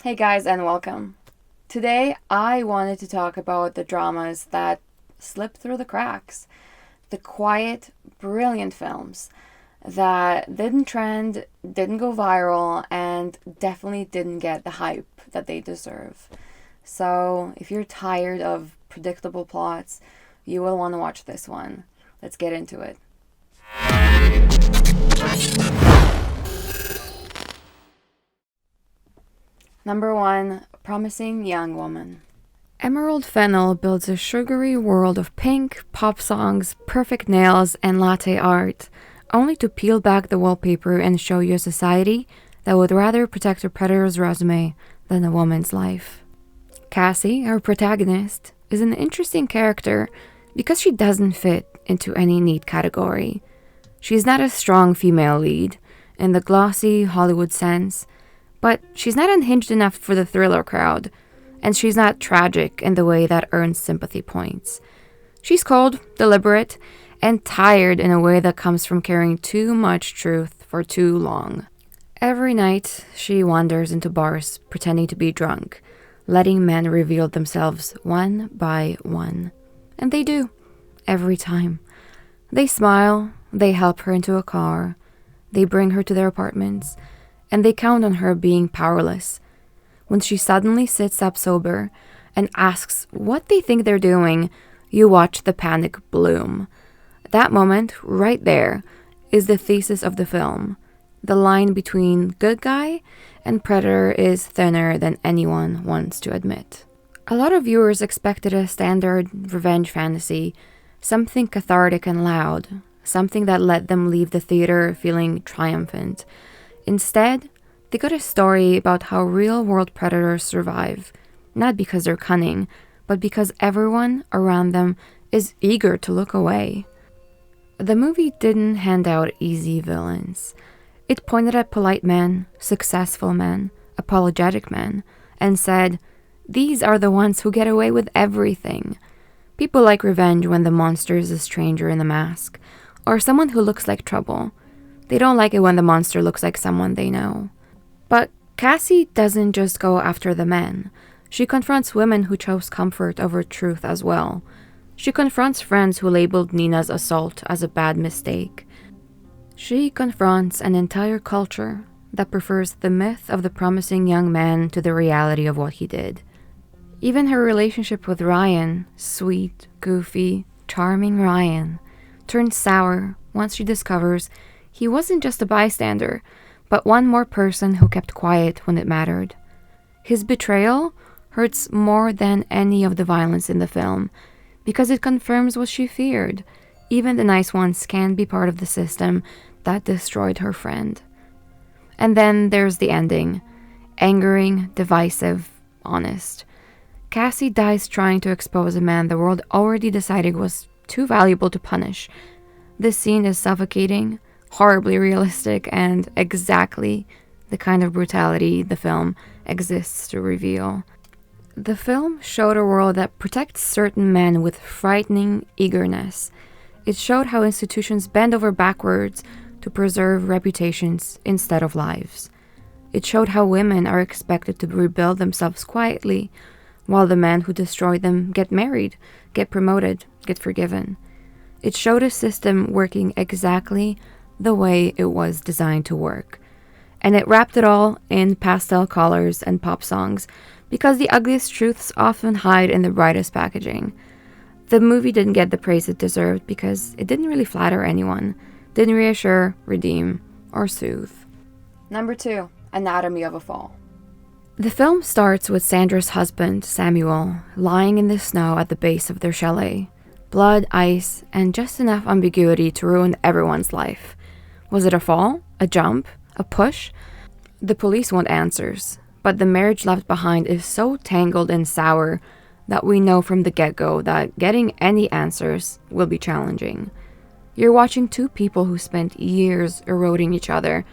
Hey guys, and welcome. Today I wanted to talk about the dramas that slip through the cracks. The quiet, brilliant films that didn't trend, didn't go viral, and definitely didn't get the hype that they deserve. So, if you're tired of predictable plots, you will want to watch this one. Let's get into it. Number 1, Promising Young Woman. Emerald Fennell builds a sugary world of pink, pop songs, perfect nails, and latte art, only to peel back the wallpaper and show you a society that would rather protect a predator's resume than a woman's life. Cassie, our protagonist, is an interesting character because she doesn't fit into any neat category. She's not a strong female lead in the glossy Hollywood sense, but she's not unhinged enough for the thriller crowd, and she's not tragic in the way that earns sympathy points. She's cold, deliberate, and tired in a way that comes from carrying too much truth for too long. Every night, she wanders into bars pretending to be drunk, letting men reveal themselves one by one. And they do, every time. They smile, they help her into a car, they bring her to their apartments, and they count on her being powerless. When she suddenly sits up sober and asks what they think they're doing, you watch the panic bloom. That moment, right there, is the thesis of the film. The line between good guy and predator is thinner than anyone wants to admit. A lot of viewers expected a standard revenge fantasy, something cathartic and loud, something that let them leave the theater feeling triumphant. Instead, they got a story about how real-world predators survive, not because they're cunning, but because everyone around them is eager to look away. The movie didn't hand out easy villains. It pointed at polite men, successful men, apologetic men, and said, these are the ones who get away with everything. People like revenge when the monster is a stranger in a mask, or someone who looks like trouble. They don't like it when the monster looks like someone they know. But Cassie doesn't just go after the men. She confronts women who chose comfort over truth as well. She confronts friends who labeled Nina's assault as a bad mistake. She confronts an entire culture that prefers the myth of the promising young man to the reality of what he did. Even her relationship with Ryan, sweet, goofy, charming Ryan, turns sour once she discovers he wasn't just a bystander, but one more person who kept quiet when it mattered. His betrayal hurts more than any of the violence in the film, because it confirms what she feared. Even the nice ones can be part of the system that destroyed her friend. And then there's the ending. Angering, divisive, honest. Cassie dies trying to expose a man the world already decided was too valuable to punish. This scene is suffocating, horribly realistic, and exactly the kind of brutality the film exists to reveal. The film showed a world that protects certain men with frightening eagerness. It showed how institutions bend over backwards to preserve reputations instead of lives. It showed how women are expected to rebuild themselves quietly, while the men who destroy them get married, get promoted, get forgiven. It showed a system working exactly the way it was designed to work. And it wrapped it all in pastel colors and pop songs, because the ugliest truths often hide in the brightest packaging. The movie didn't get the praise it deserved because it didn't really flatter anyone, didn't reassure, redeem, or soothe. Number 2, Anatomy of a Fall. The film starts with Sandra's husband, Samuel, lying in the snow at the base of their chalet. Blood, ice, and just enough ambiguity to ruin everyone's life. Was it a fall? A jump? A push? The police want answers, but the marriage left behind is so tangled and sour that we know from the get-go that getting any answers will be challenging. You're watching two people who spent years eroding each other,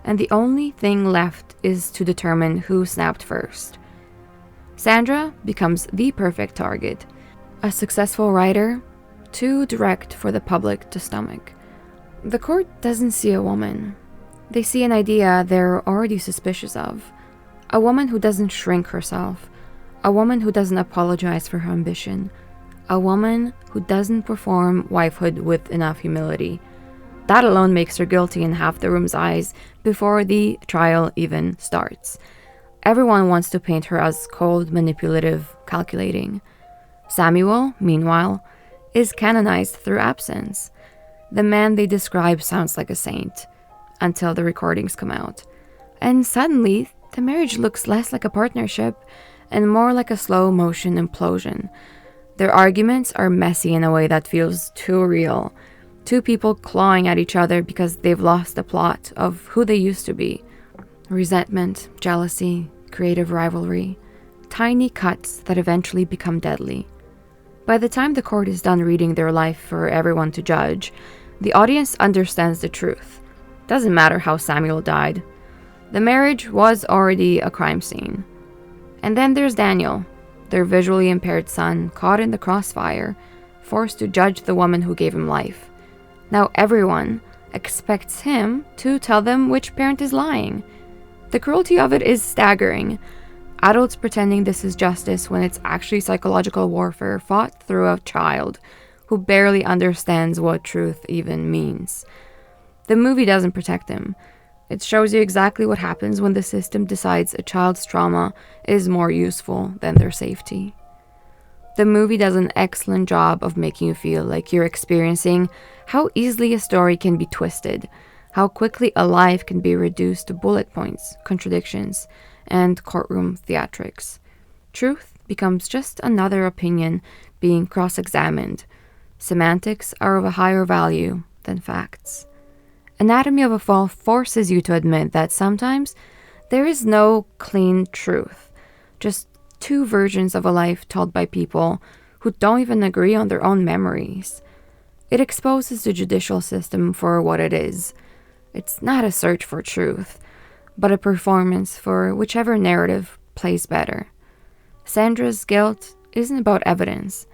and the only thing left is to determine who snapped first. Sandra becomes the perfect target. A successful writer, too direct for the public to stomach. The court doesn't see a woman. They see an idea they're already suspicious of. A woman who doesn't shrink herself. A woman who doesn't apologize for her ambition. A woman who doesn't perform wifehood with enough humility. That alone makes her guilty in half the room's eyes before the trial even starts. Everyone wants to paint her as cold, manipulative, calculating. Samuel, meanwhile, is canonized through absence. The man they describe sounds like a saint, until the recordings come out. And suddenly, the marriage looks less like a partnership and more like a slow-motion implosion. Their arguments are messy in a way that feels too real. Two people clawing at each other because they've lost the plot of who they used to be. Resentment, jealousy, creative rivalry. Tiny cuts that eventually become deadly. By the time the court is done reading their life for everyone to judge, the audience understands the truth. Doesn't matter how Samuel died. The marriage was already a crime scene. And then there's Daniel, their visually impaired son, caught in the crossfire, forced to judge the woman who gave him life. Now everyone expects him to tell them which parent is lying. The cruelty of it is staggering. Adults pretending this is justice when it's actually psychological warfare fought through a child who barely understands what truth even means. The movie doesn't protect him. It shows you exactly what happens when the system decides a child's trauma is more useful than their safety. The movie does an excellent job of making you feel like you're experiencing how easily a story can be twisted, how quickly a life can be reduced to bullet points, contradictions, and courtroom theatrics. Truth becomes just another opinion being cross-examined. Semantics are of a higher value than facts. Anatomy of a Fall forces you to admit that sometimes there is no clean truth, just two versions of a life told by people who don't even agree on their own memories. It exposes the judicial system for what it is. It's not a search for truth, but a performance for whichever narrative plays better. Sandra's guilt isn't about evidence.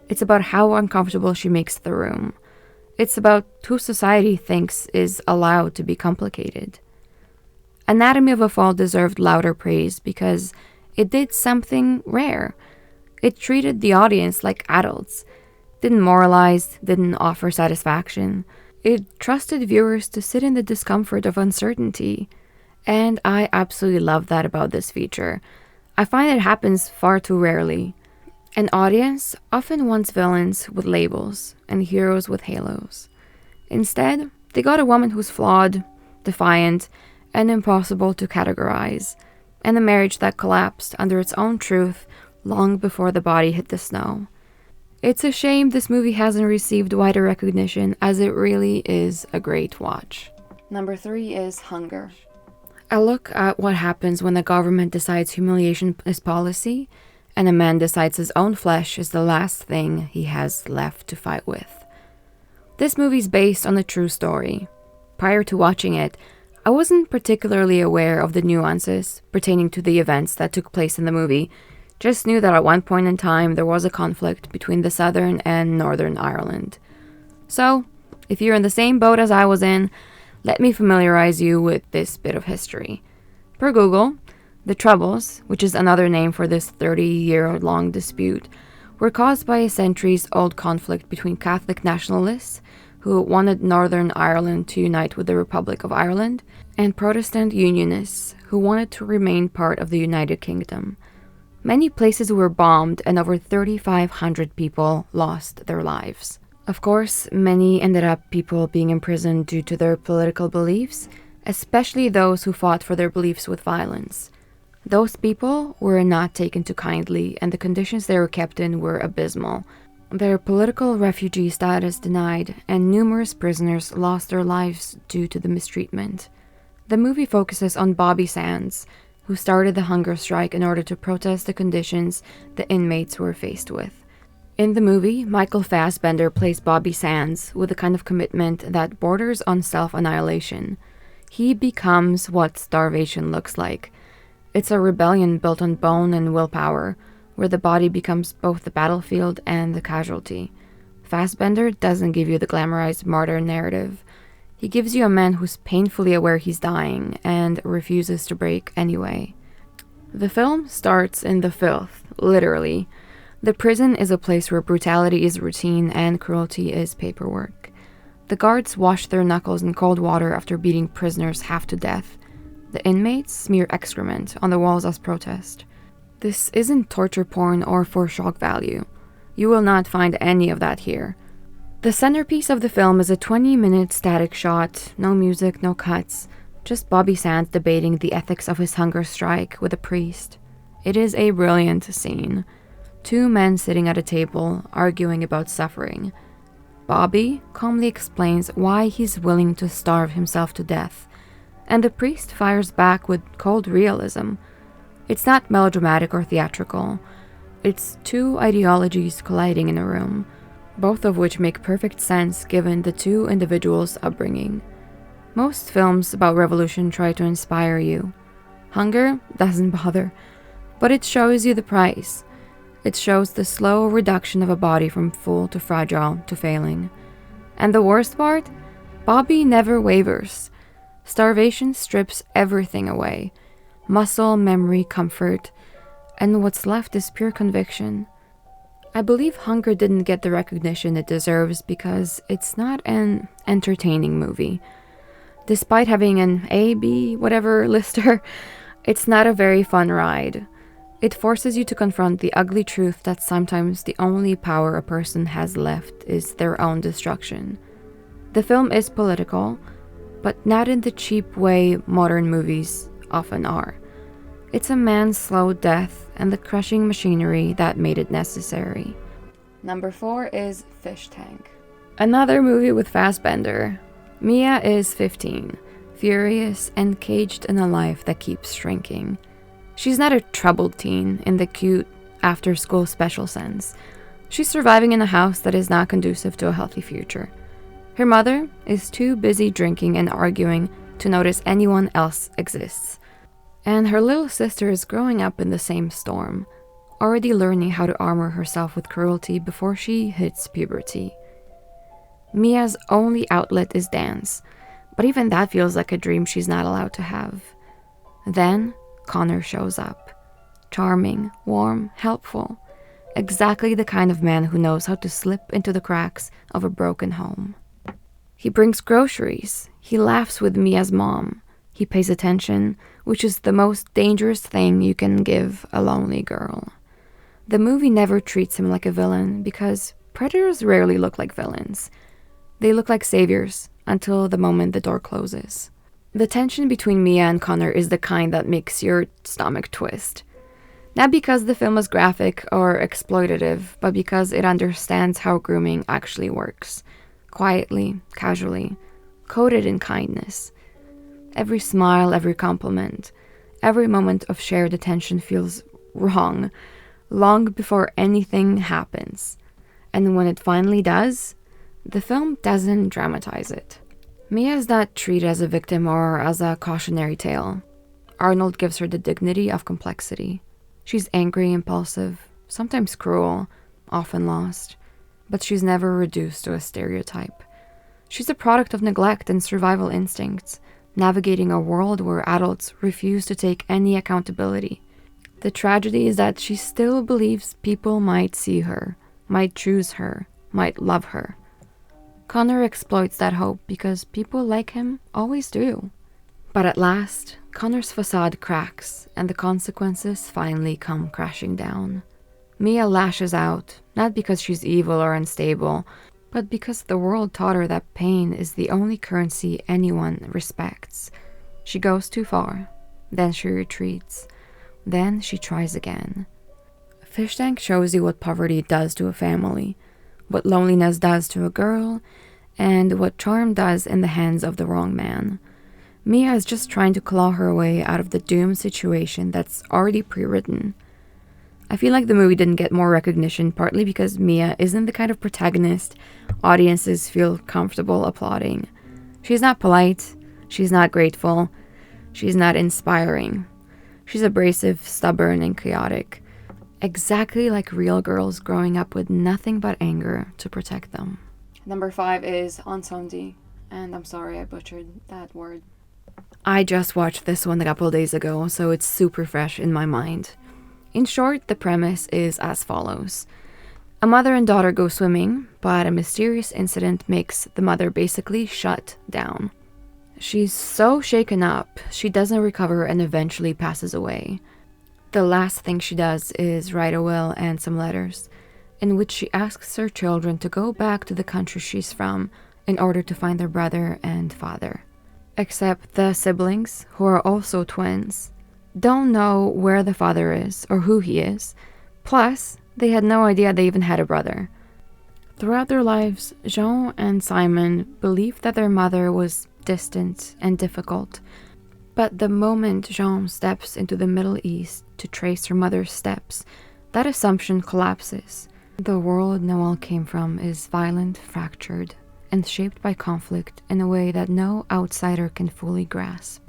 It's about how uncomfortable she makes the room. It's about who society thinks is allowed to be complicated. Anatomy of a Fall deserved louder praise because it did something rare. It treated the audience like adults, didn't moralize, didn't offer satisfaction. It trusted viewers to sit in the discomfort of uncertainty. And I absolutely love that about this feature. I find it happens far too rarely. An audience often wants villains with labels and heroes with halos. Instead, they got a woman who's flawed, defiant, and impossible to categorize, and a marriage that collapsed under its own truth long before the body hit the snow. It's a shame this movie hasn't received wider recognition, as it really is a great watch. Number 3 is Hunger. A look at what happens when the government decides humiliation is policy, and a man decides his own flesh is the last thing he has left to fight with. This movie's based on a true story. Prior to watching it, I wasn't particularly aware of the nuances pertaining to the events that took place in the movie, just knew that at one point in time there was a conflict between the Southern and Northern Ireland. So, if you're in the same boat as I was in, let me familiarize you with this bit of history. Per Google, the Troubles, which is another name for this 30-year-long dispute, were caused by a centuries-old conflict between Catholic nationalists, who wanted Northern Ireland to unite with the Republic of Ireland, and Protestant Unionists, who wanted to remain part of the United Kingdom. Many places were bombed and over 3,500 people lost their lives. Of course, many ended up people being imprisoned due to their political beliefs, especially those who fought for their beliefs with violence. Those people were not taken to kindly, and the conditions they were kept in were abysmal. Their political refugee status denied, and numerous prisoners lost their lives due to the mistreatment. The movie focuses on Bobby Sands, who started the hunger strike in order to protest the conditions the inmates were faced with. In the movie, Michael Fassbender plays Bobby Sands with a kind of commitment that borders on self-annihilation. He becomes what starvation looks like. It's a rebellion built on bone and willpower, where the body becomes both the battlefield and the casualty. Fassbender doesn't give you the glamorized martyr narrative. He gives you a man who's painfully aware he's dying and refuses to break anyway. The film starts in the filth, literally. The prison is a place where brutality is routine and cruelty is paperwork. The guards wash their knuckles in cold water after beating prisoners half to death. The inmates smear excrement on the walls as protest. This isn't torture porn or for shock value. You will not find any of that here. The centerpiece of the film is a 20-minute static shot, no music, no cuts, just Bobby Sands debating the ethics of his hunger strike with a priest. It is a brilliant scene. Two men sitting at a table, arguing about suffering. Bobby calmly explains why he's willing to starve himself to death, and the priest fires back with cold realism. It's not melodramatic or theatrical. It's two ideologies colliding in a room, both of which make perfect sense given the two individuals' upbringing. Most films about revolution try to inspire you. Hunger doesn't bother, but it shows you the price. It shows the slow reduction of a body from full to fragile to failing. And the worst part? Bobby never wavers. Starvation strips everything away. Muscle, memory, comfort. And what's left is pure conviction. I believe Hunger didn't get the recognition it deserves because it's not an entertaining movie. Despite having an A, B, whatever lister, it's not a very fun ride. It forces you to confront the ugly truth that sometimes the only power a person has left is their own destruction. The film is political, but not in the cheap way modern movies often are. It's a man's slow death and the crushing machinery that made it necessary. Number 4 is Fish Tank. Another movie with Fassbender. Mia is 15, furious and caged in a life that keeps shrinking. She's not a troubled teen in the cute after-school special sense. She's surviving in a house that is not conducive to a healthy future. Her mother is too busy drinking and arguing to notice anyone else exists. And her little sister is growing up in the same storm, already learning how to armor herself with cruelty before she hits puberty. Mia's only outlet is dance, but even that feels like a dream she's not allowed to have. Then Connor shows up. Charming, warm, helpful. Exactly the kind of man who knows how to slip into the cracks of a broken home. He brings groceries. He laughs with Mia's mom. He pays attention, which is the most dangerous thing you can give a lonely girl. The movie never treats him like a villain because predators rarely look like villains. They look like saviors until the moment the door closes. The tension between Mia and Connor is the kind that makes your stomach twist. Not because the film is graphic or exploitative, but because it understands how grooming actually works. Quietly, casually, coded in kindness. Every smile, every compliment, every moment of shared attention feels wrong, long before anything happens. And when it finally does, the film doesn't dramatize it. Mia is not treated as a victim or as a cautionary tale. Arnold gives her the dignity of complexity. She's angry, impulsive, sometimes cruel, often lost, but she's never reduced to a stereotype. She's a product of neglect and survival instincts, navigating a world where adults refuse to take any accountability. The tragedy is that she still believes people might see her, might choose her, might love her. Connor exploits that hope because people like him always do. But at last, Connor's facade cracks and the consequences finally come crashing down. Mia lashes out, not because she's evil or unstable, but because the world taught her that pain is the only currency anyone respects. She goes too far, then she retreats, then she tries again. Fish Tank shows you what poverty does to a family, what loneliness does to a girl, and what charm does in the hands of the wrong man. Mia is just trying to claw her way out of the doomed situation that's already pre-written. I feel like the movie didn't get more recognition partly because Mia isn't the kind of protagonist audiences feel comfortable applauding. She's not polite, she's not grateful, she's not inspiring. She's abrasive, stubborn, and chaotic. Exactly like real girls growing up with nothing but anger to protect them. Number 5 is Ensomdi, and I'm sorry I butchered that word. I just watched this one a couple days ago, so it's super fresh in my mind. In short, the premise is as follows. A mother and daughter go swimming, but a mysterious incident makes the mother basically shut down. She's so shaken up, she doesn't recover and eventually passes away. The last thing she does is write a will and some letters, in which she asks her children to go back to the country she's from in order to find their brother and father. Except the siblings, who are also twins, don't know where the father is or who he is. Plus, they had no idea they even had a brother. Throughout their lives, Jean and Simon believed that their mother was distant and difficult. But the moment Jean steps into the Middle East to trace her mother's steps, that assumption collapses. The world Noelle came from is violent, fractured, and shaped by conflict in a way that no outsider can fully grasp.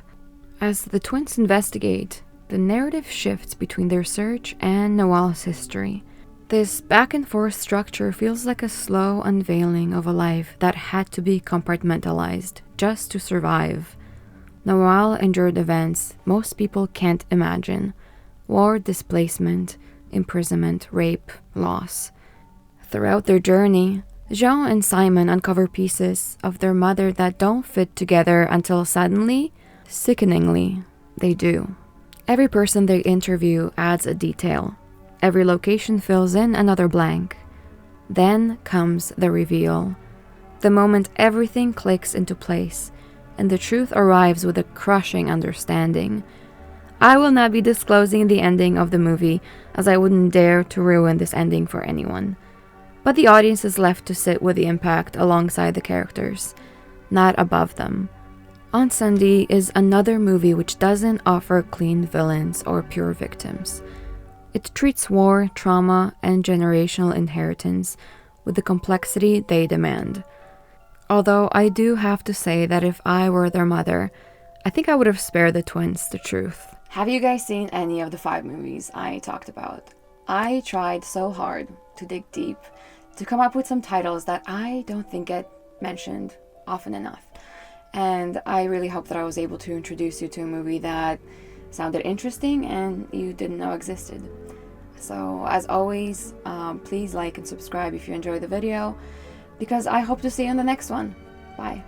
As the twins investigate, the narrative shifts between their search and Noelle's history. This back-and-forth structure feels like a slow unveiling of a life that had to be compartmentalized just to survive. Noelle endured events most people can't imagine: war, displacement, imprisonment, rape, loss. Throughout their journey, Jean and Simon uncover pieces of their mother that don't fit together until suddenly, sickeningly, they do. Every person they interview adds a detail. Every location fills in another blank. Then comes the reveal. The moment everything clicks into place, and the truth arrives with a crushing understanding. I will not be disclosing the ending of the movie, as I wouldn't dare to ruin this ending for anyone. But the audience is left to sit with the impact alongside the characters, not above them. Incendies is another movie which doesn't offer clean villains or pure victims. It treats war, trauma, and generational inheritance with the complexity they demand. Although I do have to say that if I were their mother, I think I would have spared the twins the truth. Have you guys seen any of the 5 movies I talked about? I tried so hard to dig deep, to come up with some titles that I don't think get mentioned often enough. And I really hope that I was able to introduce you to a movie that sounded interesting and you didn't know existed. So as always, please like and subscribe if you enjoyed the video, because I hope to see you in the next one. Bye.